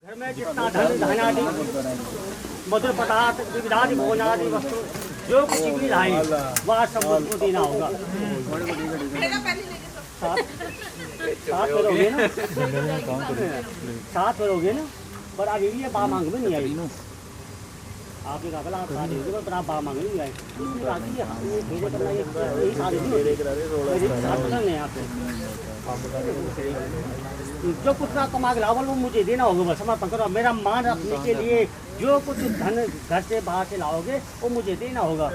घर में जितना धन धान्यादि मधुर पदार्थ विविधादि भोजनादि वस्तु जो कुछ भी लाए वह सब मुझको देना होगा। साथ करोगे ना, साथ करोगे ना, पर अभी भी ये बा मांग में नहीं आई। आपने कहा आप साथ दोगे पर आप बा मांग नहीं आए। भेजे करना यही साथ नहीं आपको जो कुछ ना कमा के लाओ वो मुझे देना होगा। बस समर्पण करो। मेरा मान रखने के लिए जो कुछ धन घर से बाहर से लाओगे वो मुझे देना होगा।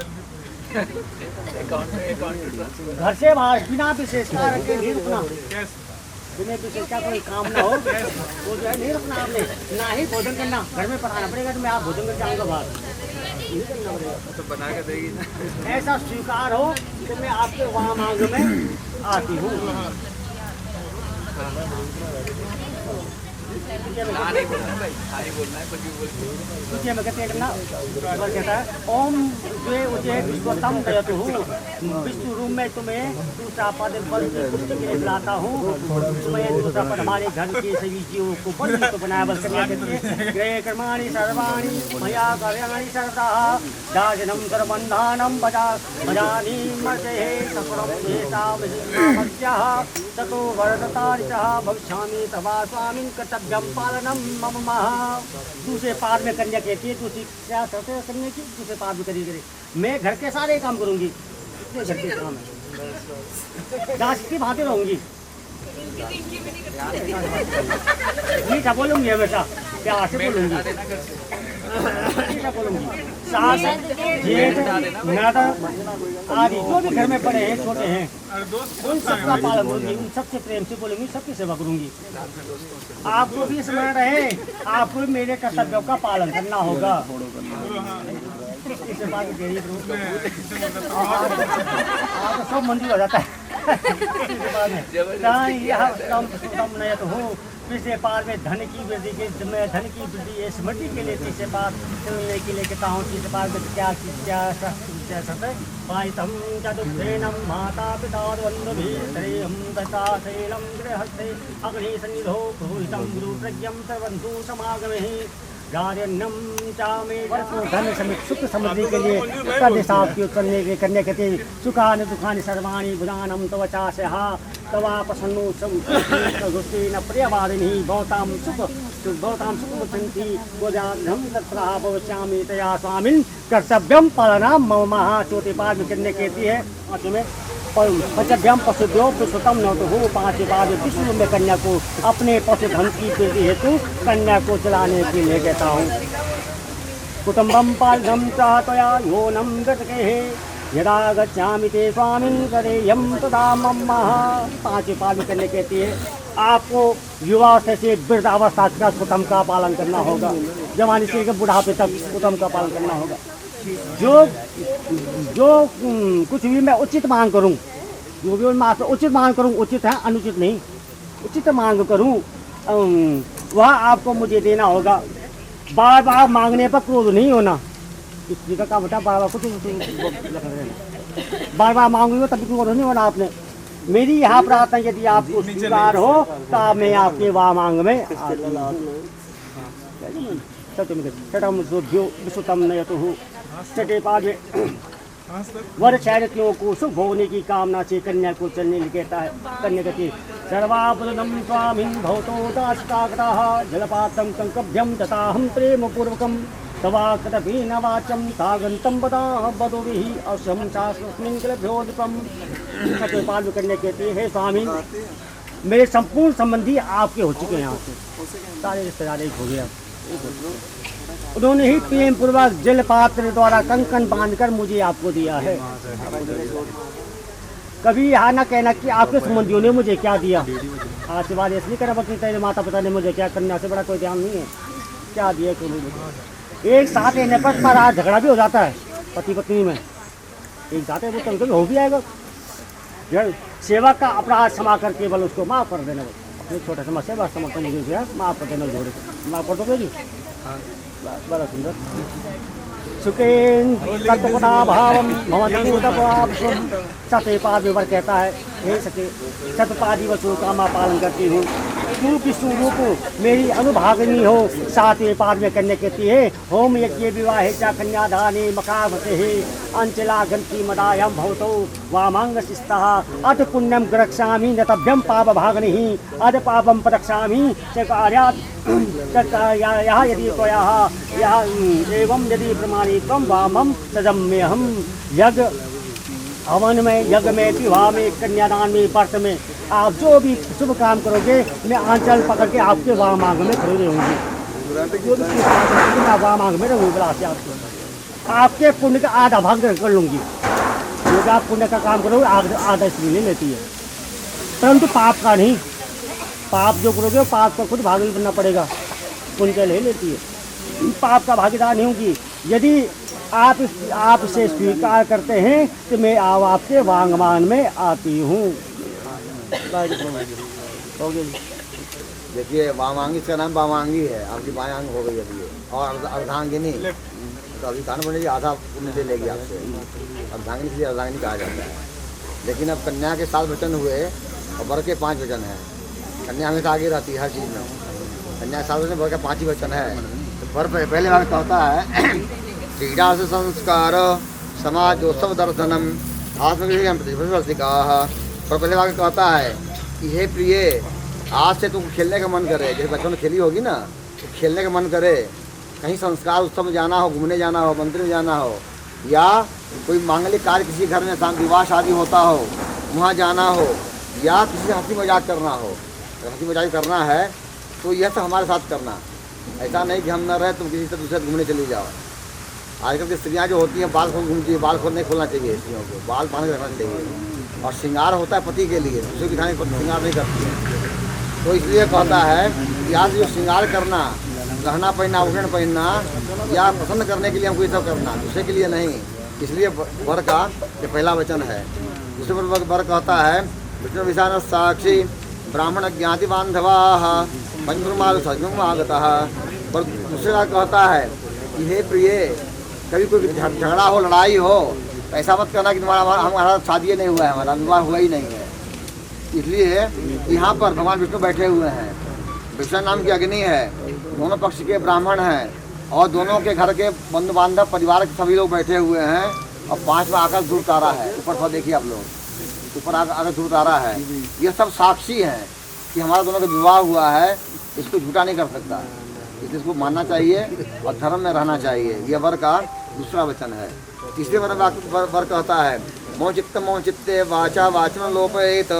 घर से बाहर बिना विशेषता के नहीं रुकना। बिना विशेषता कोई काम ना हो वो जो है नहीं रुकना आपने। ना ही भोजन करना, घर में पढ़ाना पड़ेगा तो मैं आप भोजन कर जाऊँगा बाहर तो बना के देगी ना। ऐसा स्वीकार हो तो मैं आपके वहाँ मांग में आती हूँ। ओम विश्वतम दयतु विष्णु रूप में तुम्हें दूसरा पद बल के लिए बुलाता हूँ। तुम्हें दूसरा पद हमारे घर के सभी जीवों को बल को बनाया बल करने के लिए ग्रह कर्माणि सर्वाणि मया कार्याणि सर्वदा दाजनम सर्वबन्धानं भजामि मर्त्ये सकलं येषामस्याः ततो वरदतारितः भविष्यामि तवा स्वामिन् कर्तव्यं पालनम मम महा। दूसरे पाद में कन्या कहती है दूसरी क्या करने की दूसरे पाद में करिए। मैं घर के सारे काम करूंगी। इतने घर के काम है दास की भांति रहूंगी। मीठा बोलूंगी हमेशा, प्यार से बोलूंगी, मीठा बोलूंगी। सास जेठ ननद आदि जो भी घर में बड़े हैं छोटे हैं उन सबका पालन करूंगी। उन सबसे प्रेम से बोलूंगी, सबकी सेवा करूंगी। आपको भी स्मरण रहे आपको मेरे कर्तव्यों का पालन करना होगा। इससे बात सब मंजूर हो जाता है। पिछले पार में धन की वृद्धि के धन की वृद्धि स्मृति के लिए तीसरे पार चलने के लिए कहता हूँ। तीसरे पार में क्या पायतम चतुर्भेनम माता पिता द्वन्द्वभीश्रेयं दत्ता शैलं गृहस्थे अग्नि सन्निधो पुरोहितं गुरु प्रज्ञं सर्वन्तु समागमे गार्यन्नम चामे धन समित सुख समृद्धि के लिए कर्म साफ करने के लिए सुखानि दुखानि सर्वाणि भुजानं तव चास्यः तवा प्रसन्नो संस्कृति न प्रियवादिनी भवतां सुखमुचन्ति गोदाधं तत्प्रहा भविष्यामि तया स्वामिन् कर्तव्यं पालनं मम महा। चौथे पाद में करने कहती है तुम्हें पंचभ्यम पशुभ्यो पुरुषोत्तम न तो हो। पांचवें पाद में विष्णु में कन्या को अपने पशुधन की वृद्धि हेतु कन्या को चलाने के लिए कहता हूँ। कुटुम्बम पालनम चाहतया योनम गतके यदा गच्छामि ते स्वामिन् करेयं तदा मम महा। पांचवें पाद में करने कहती है आपको युवावस्था से वृद्धावस्था तक कुटुम्ब का पालन करना होगा। जवानी से बुढ़ापे तक कुटुम्ब का पालन करना होगा। जो कुछ भी मैं उचित मांग करूं, जो भी मैं उचित मांग करूं, उचित है अनुचित नहीं, उचित मांग करूं वह आपको मुझे देना होगा। बार बार मांगने पर क्रोध नहीं होना। इस जगह का बता बार बार कुछ बार बार मांगूंगा तभी क्रोध नहीं होना आपने। मेरी यहाँ प्रार्थना यदि आपको स्वीकार हो तो मैं आपके वहाँ मांग में विश्वतम नयतु छठे पाद में वर चारित्यों को सुख भोगने की कामना से कन्या को चलने कहता है। कन्या कहती सर्वाभूतम स्वामिन् भवतो दासकाग्रह जलपात्रं कंकभ्यं दताहं प्रेम पूर्वकं तवा कदपि न वाचं तागन्तं वदोभिः अवश्यं शास्त्रस्मिन् कलभ्योदीपम्। छठे पाद में कन्या कहती है स्वामी मेरे संपूर्ण संबंधी आपके हो चुके हैं। यहाँ से सारे रिश्तेदार एक हो गया। उन्होंने ही प्रेम पूर्वक जल पात्र द्वारा कंकन बांधकर मुझे आपको दिया है। कभी यहाँ न कहना कि आपके संबंधियों ने मुझे क्या दिया। आशीर्वाद ऐसे नहीं करा बल्कि तेरे माता पिता ने मुझे क्या करने से बड़ा कोई ध्यान नहीं है क्या दिया। एक साथ रहने पर झगड़ा भी हो जाता है पति पत्नी में। एक साथ है वो कभी हो भी आएगा। सेवा का अपराध क्षमा कर केवल उसको माफ कर देना। छोटा समस्या बस समझता मुझे माफ कर देना। जोड़े माफ कर दोगे जी। बड़ा सुंदर सुखेन तत्वता भावम छठे पाद में वर कहता है हे सके शतपादी वचों का मैं पालन करती हूँ। गुरु की स्वरूप मेरी अनुभागनी हो। सातवें पाद में कन्या कहती है होम यज्ञ विवाहे च कन्यादाने मकावते है अंचला ग्रंथि मदायम भवतो वामांग शिस्तः अथ पुण्यम ग्रक्षामि नतभ्यम पाप भागनिहि अथ पापम प्रदक्षामि चकार्यात् चकार्याः यदि त्वयाः यः एवं यदि प्रमाणित्वं वामं तदम्यहम्। यज्ञ हवन में, यज्ञ में, विवाह में, कन्यादान में, व्रत में आप जो भी शुभ काम करोगे मैं आंचल पकड़ के आपके वाम मांग में खड़ी रहूँगी। जो भी मैं वाम मांग में रहूँगी बला से आपके पुण्य का आधा भाग कर लूँगी। क्योंकि आप पुण्य का काम करोगे आधा इसलिए नहीं लेती है, परंतु पाप का नहीं। पाप जो करोगे पाप का खुद भागी बनना पड़ेगा, पुण्य का ले लेती है। पाप का भागीदार नहीं होगी। यदि आप इसे स्वीकार करते हैं तो मैं आपके वांगमान में आती हूँ। देखिए वामांगी का नाम वामांगी है, आपकी बाएं अंग हो गई अभी और अर्धांगिनी तो अभी खान बने आधा पुण्य से लेगी आपसे। अर्धांगिनी से अर्धांगिनी कहा जाता है। लेकिन अब कन्या के 7 वचन हुए और वर के 5 वचन है। कन्या हमेशा आगे रहती है हर चीज़ में। कन्या 7 वचन, वर का 5 ही वचन है। तो वर पहले भाग कहता है क्रीड़ा से संस्कार समाजोत्सव दर्शनम आत्मविका। और पहले भाग कहता है कि हे प्रिय आज से तुमको खेलने का मन करे, जैसे बच्चों ने खेली होगी ना, तो खेलने का मन करे, कहीं संस्कार उत्सव में जाना हो, घूमने जाना हो, मंदिर में जाना हो, या कोई मांगलिक कार्य किसी घर में विवाह शादी होता हो वहाँ जाना हो, या किसी हंसी मजाक करना हो। अगर हंसी मजाक करना है तो यह सब हमारे साथ करना। ऐसा नहीं कि हम न रहे तुम किसी से दूसरे घूमने चली जाओ। आजकल की स्त्रियाँ जो होती हैं बाल खोल घूमती है, बाल खोल नहीं खोलना चाहिए स्त्रियों को, बाल बांध के रखना चाहिए। और श्रृंगार होता है पति के लिए, दूसरे दिखाने पर श्रृंगार नहीं करती है। तो इसलिए कहता है कि आज जो श्रृंगार करना, गहना पहनना, आभूषण पहनना या पसंद करने के लिए हमको ये सब करना, दूसरे के लिए नहीं। इसलिए वर का ये पहला वचन है। दूसरे पर वर कहता है विष्णु विशान साक्षी ब्राह्मण ज्ञाति बांधवा पंचमाल सजमागतः। पर दूसरे का कहता है कि हे प्रिय कभी कोई झगड़ा हो, लड़ाई हो, ऐसा मत करना कि हमारा शादी नहीं हुआ है, हमारा विवाह हुआ ही नहीं है। इसलिए यहाँ पर भगवान विष्णु बैठे हुए हैं। विष्णु नाम की अग्नि है, दोनों पक्ष के ब्राह्मण हैं और दोनों के घर के बंधु बांधव परिवार के सभी लोग बैठे हुए हैं। और 5वां आकाश ध्रुव तारा है, ऊपर पर देखिए आप लोग, ऊपर आकाश ध्रुव तारा है। ये सब साक्षी हैं कि हमारा दोनों का विवाह हुआ है, इसको झूठा नहीं कर सकता, इसको मानना चाहिए और धर्म में रहना चाहिए। ये वर का दूसरा वचन है। तीसरे वर कहता है मो चित्ते वाचा वाचन लोपयेत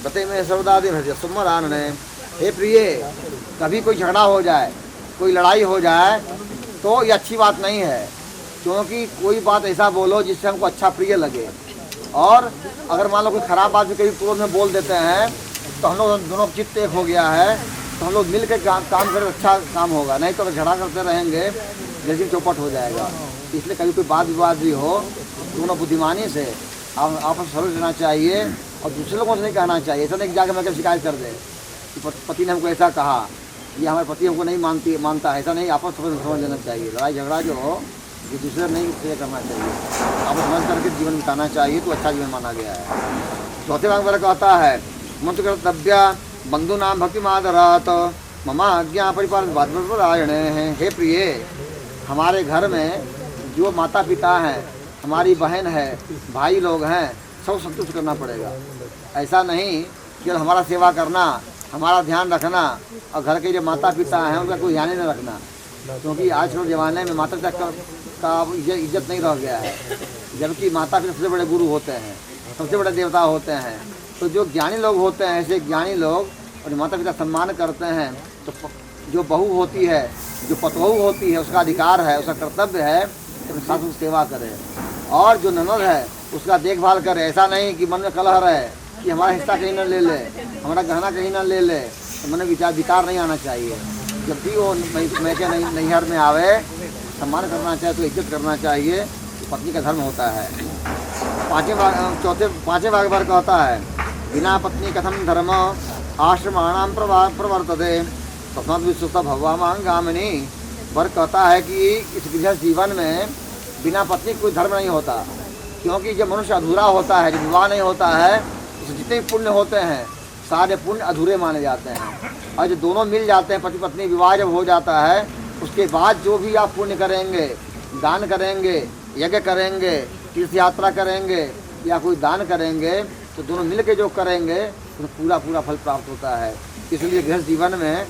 पते में सर्वदादि सुमरान। हे प्रिय कभी कोई झगड़ा हो जाए, कोई लड़ाई हो जाए तो ये अच्छी बात नहीं है, क्योंकि कोई बात ऐसा बोलो जिससे हमको अच्छा प्रिय लगे। और अगर मान लो कोई ख़राब बात भी कभी क्रोध में बोल देते हैं तो हम लोग दोनों चित्त एक हो गया है, तो हम लोग मिल के काम करें, अच्छा काम होगा। नहीं तो अगर झगड़ा करते रहेंगे लेकिन चौपट हो जाएगा। इसलिए कभी कोई बात विवाद भी हो दोनों बुद्धिमानी से आपस समझ लेना चाहिए और दूसरे लोगों से नहीं कहना चाहिए। ऐसा नहीं कि जाकर मैं कभी शिकायत कर दे कि पति ने हमको ऐसा कहा, ये हमारे पति हमको नहीं मानता है। ऐसा नहीं, आपस समझ लेना चाहिए। लड़ाई झगड़ा जो हो ये दूसरे नहीं से करना चाहिए, आपस समझ करके जीवन बिताना चाहिए, तो अच्छा जीवन माना गया है। चौथे भाग में कहता है मंत्र कर्तव्य बंधु नाम भक्ति मादरात ममा आज्ञा परिपालन है। हे प्रिय हमारे घर में जो माता पिता हैं, हमारी बहन है, भाई लोग हैं, सब संतुष्ट करना पड़ेगा। ऐसा नहीं कि हमारा सेवा करना, हमारा ध्यान रखना और घर के जो माता पिता हैं उनका कोई ध्यान ही नहीं रखना। क्योंकि आजकल ज़माने में माता पिता का इज्जत नहीं रह गया है, जबकि माता पिता सबसे बड़े गुरु होते हैं, सबसे बड़े देवता होते हैं। तो जो ज्ञानी लोग होते हैं, ऐसे ज्ञानी लोग और माता पिता सम्मान करते हैं, तो जो बहू होती है, जो पतवहू होती है, उसका अधिकार है, उसका कर्तव्य है कि सास की सेवा करे। और जो ननद है उसका देखभाल करे। ऐसा नहीं कि मन में कलह रहे कि हमारा हिस्सा कहीं ना ले ले, हमारा गहना कहीं ना ले ले, तो मन में विचार नहीं आना चाहिए। जब भी वो मैके नैहर में आवे सम्मान करना चाहिए, तो इज्जत करना चाहिए, तो पत्नी का धर्म होता है। पाँचवें भाग पर कहता है बिना पत्नी कथम धर्म आश्रमाणाम प्रवर्तते तस्मात् विश्वस्त भवामांगामिनी। वर कहता है कि इस गृहस्थ जीवन में बिना पत्नी कोई धर्म नहीं होता, क्योंकि जब मनुष्य अधूरा होता है, जब विवाह नहीं होता है, तो जितने पुण्य होते हैं सारे पुण्य अधूरे माने जाते हैं। और जो दोनों मिल जाते हैं, पति पत्नी विवाह जब हो जाता है, उसके बाद जो भी आप पुण्य करेंगे, दान करेंगे, यज्ञ करेंगे, तीर्थ यात्रा करेंगे या कोई दान करेंगे, तो दोनों मिल के जो करेंगे तो पूरा पूरा फल प्राप्त होता है। इसलिए गृहस्थ जीवन में,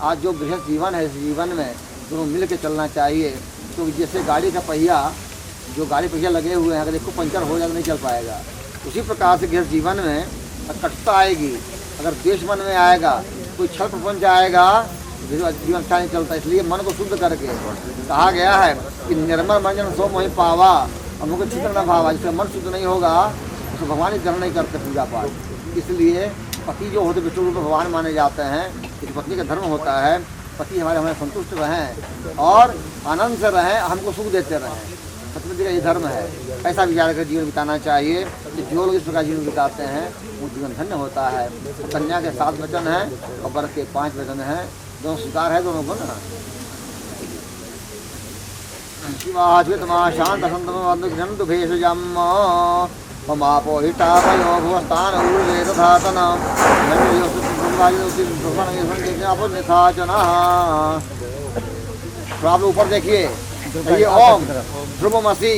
आज जो गृहस्थ जीवन है, इस जीवन में दोनों मिल के चलना चाहिए। तो जैसे गाड़ी का पहिया, जो गाड़ी पहिया लगे हुए हैं, अगर एक को पंचर हो जाए तो नहीं चल पाएगा। उसी प्रकार से गृहस्थ जीवन में कटुता आएगी, अगर द्वेष मन में आएगा, कोई छल प्रपंच आएगा, जीवन अच्छा नहीं चलता। इसलिए मन को शुद्ध करके कहा गया है कि निर्मल मंजन सो मोहि पावा, और मुझको चित्र न भावा। जिसका मन शुद्ध नहीं होगा उसको भगवान ही ग्रहण नहीं करते पूजा पाठ। इसलिए पति जो होते विष्णु रूप में भगवान माने जाते हैं। इस पत्नी का धर्म होता है पति हमारे संतुष्ट रहें और आनंद से रहें, हमको सुख देते रहें। पति का ये धर्म है। ऐसा विचार कर जीवन बिताना चाहिए। जो लोग इस प्रकार जीवन बिताते हैं वो जीवन धन्य होता है। तो कन्या के 7 वचन हैं और वर के 5 वचन हैं। दोनों स्वीकार है दोनों को ना। शिवाश्वितमाशांत संतु भेषजम ममापोहितापयो भुवस्थान ऊर्वेदधातन तो आप ऊपर देखिए, ये ओम ध्रुवमसि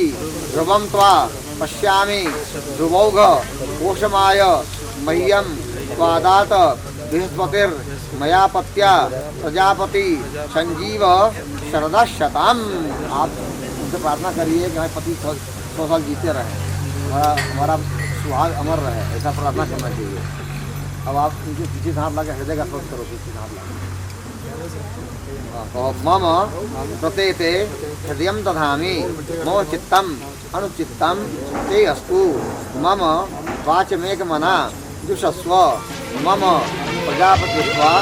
ध्रुवम त्वा पश्यामि ध्रुवौघ कोशमाय मह्यम त्वादात बृहस्पतिर मया पत्या प्रजापति संजीव शरदा शतम। आप उनसे प्रार्थना करिए कि हमारे पति 100 साल जीते रहे, हमारा सुहाग अमर रहे। ऐसा प्रार्थना करना चाहिए। अब आप उनके पीछे हाथ ला के हृदय का स्पर्श करो, पीछे हाथ ला। मम प्रतेते हृदय दधामि मम चित्तम अनुचित्तम ते अस्तु मम वाचमेक मना जुषस्व मम प्रजापतित्वा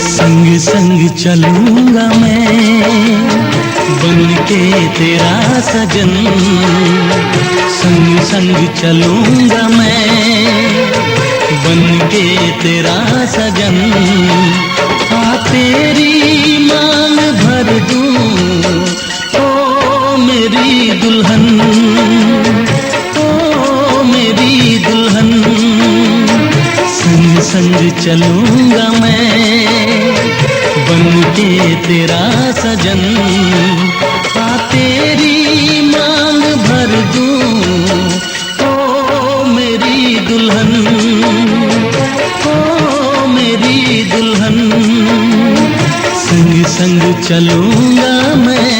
संग संग चलूंगा मैं बन के तेरा सजन, संग संग चलूंगा मैं बन के तेरा सजन। आ तेरी मांग भर दूं ओ मेरी दुल्हन, ओ मेरी दुल्हन। संग संग चलूंगा मैं बन के तेरा सजन। आ तेरी मांग भर दूं ओ मेरी दुल्हन, ओ मेरी दुल्हन। संग संग चलूंगा मैं।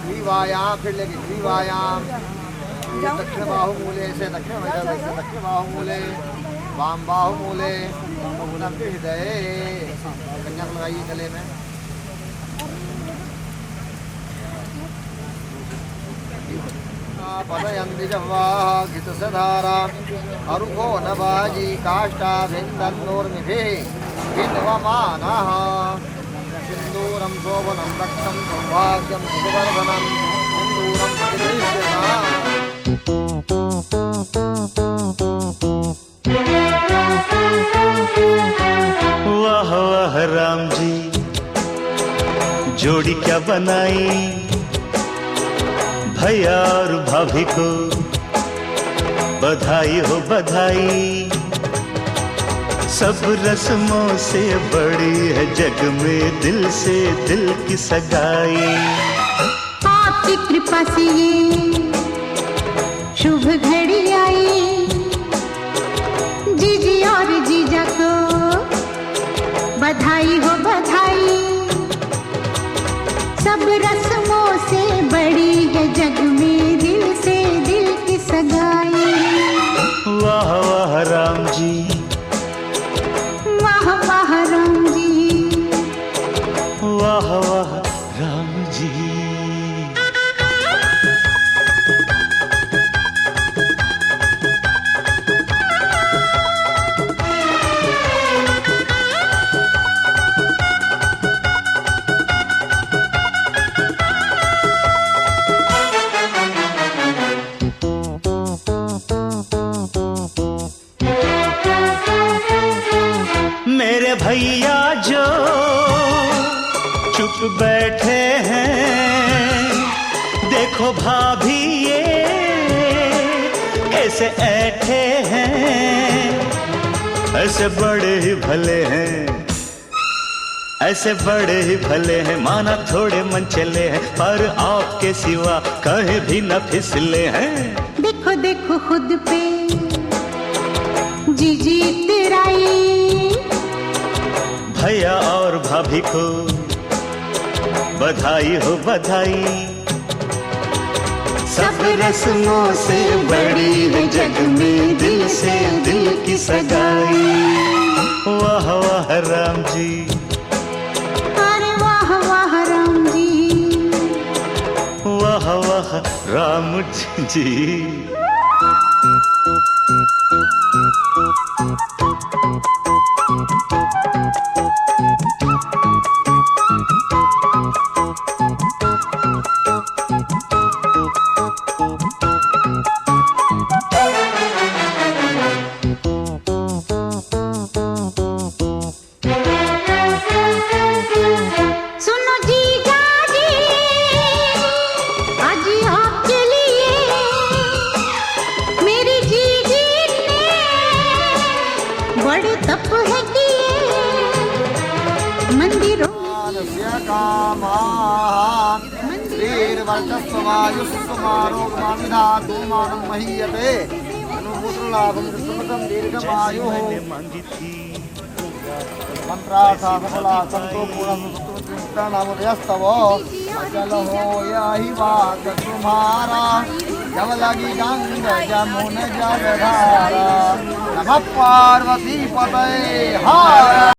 ग्रीवायाम, फिर लेके ग्रीवायाम, दक्षिण बाहुमूले से दक्षिण बाहुमूले, वाम बाहुमूले, हृदय। कन्या को लगाइए गले में। पदयन्ति जह्वाः घृतसधारा अरुको नवाजी काष्ठाभिन्दन्नोर्मिभिः भिन्वमानः। सिन्दूरं शोभनं रक्तं सौभाग्यं सुवर्धनं सिन्दूरं वाह वाह राम जी, जोड़ी क्या बनाई भैया और भाभी को। बधाई हो बधाई, सब रस्मों से बड़ी है जग में दिल से दिल की सगाई। आपकी कृपा से ये शुभ घड़ी आई, जीजी और जीजा को बधाई हो बधाई। सब रस्मों से बड़ी है जग में दिल से दिल की सगाई। वाह वाह राम जी, वाह वाह राम जी, वाह वाह राम जी। मेरे भैया जो चुप बैठे हैं, देखो भाभी ये कैसे ऐठे हैं। ऐसे बड़े ही भले हैं, ऐसे बड़े ही भले हैं, माना थोड़े मन चले हैं, पर आपके सिवा कहीं भी न फिसले हैं। देखो देखो खुद पे जीजी तेराई, भैया और भाभी को बधाई हो बधाई। सब रस्मों से बड़ी है जग में दिल से दिल की सगाई। वाह वाह राम जी, अरे वाह वाह राम जी, वाह वाह राम जी। सुनो जीजा जी, आज आपके लिए मेरी जीजी ने बड़े तप है किए। मंदिरों मैंने मांगी थी मंत्रार्था सफला संतो पूर्णस्तव अचल हो यही बात तुम्हारा। जब लगी गंग जमुन जलधारा, नमः पार्वती पतये हर।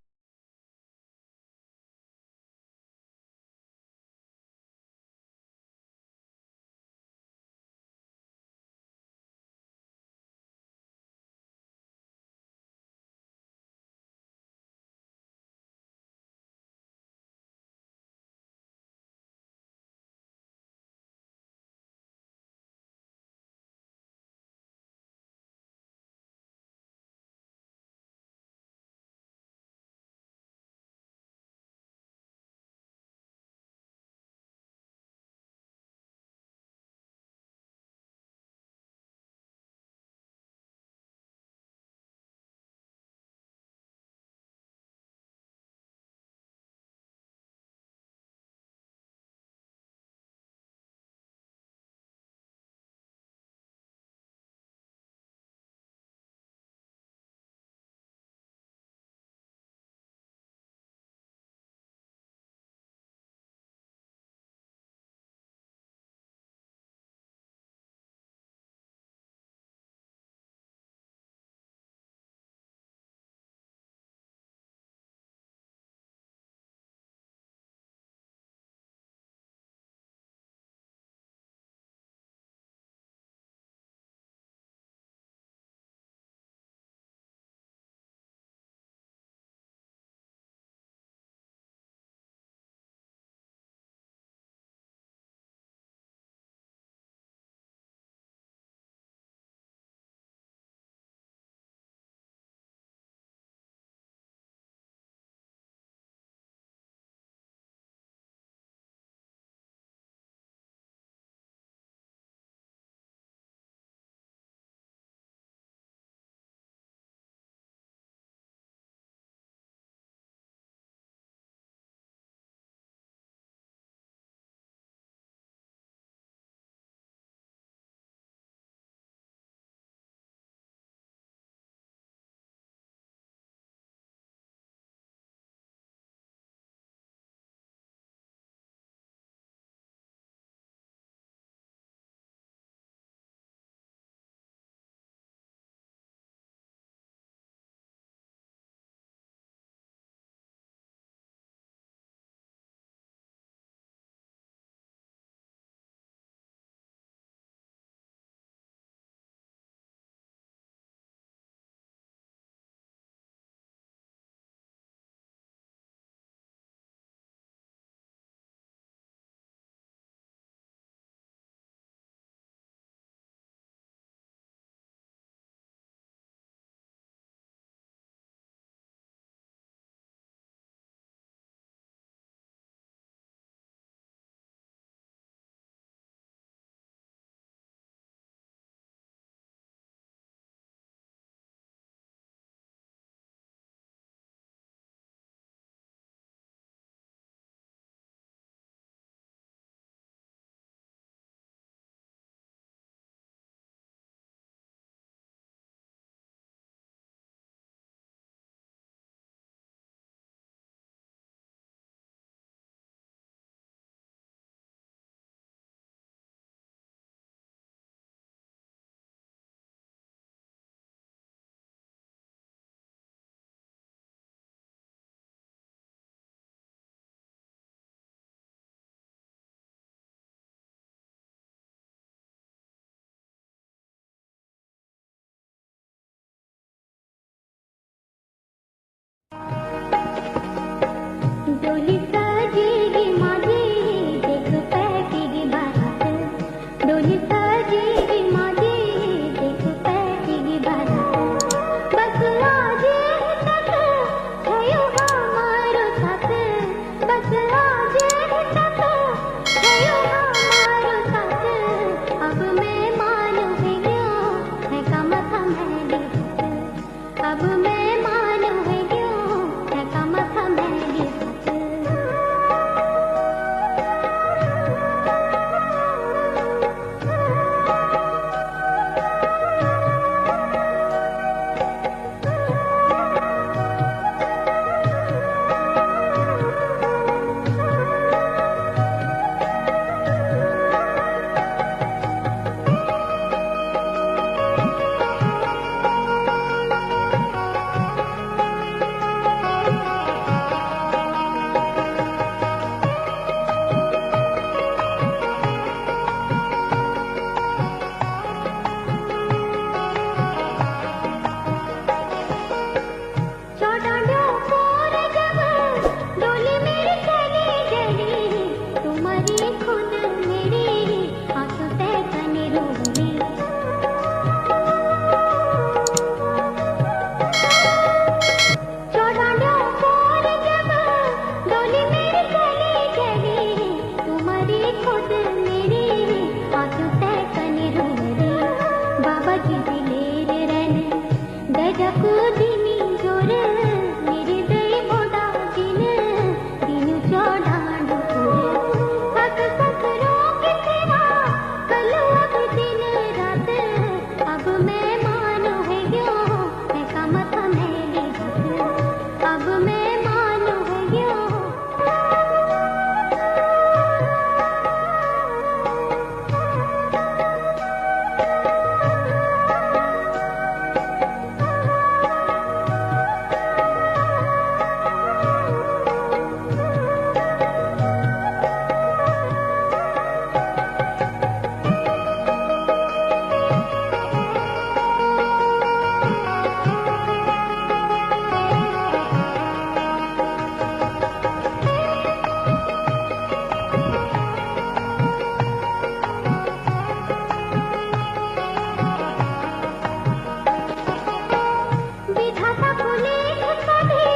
बोले सभी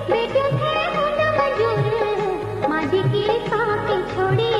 बेटे थे उन मजूर, माझी की साथ छोड़ी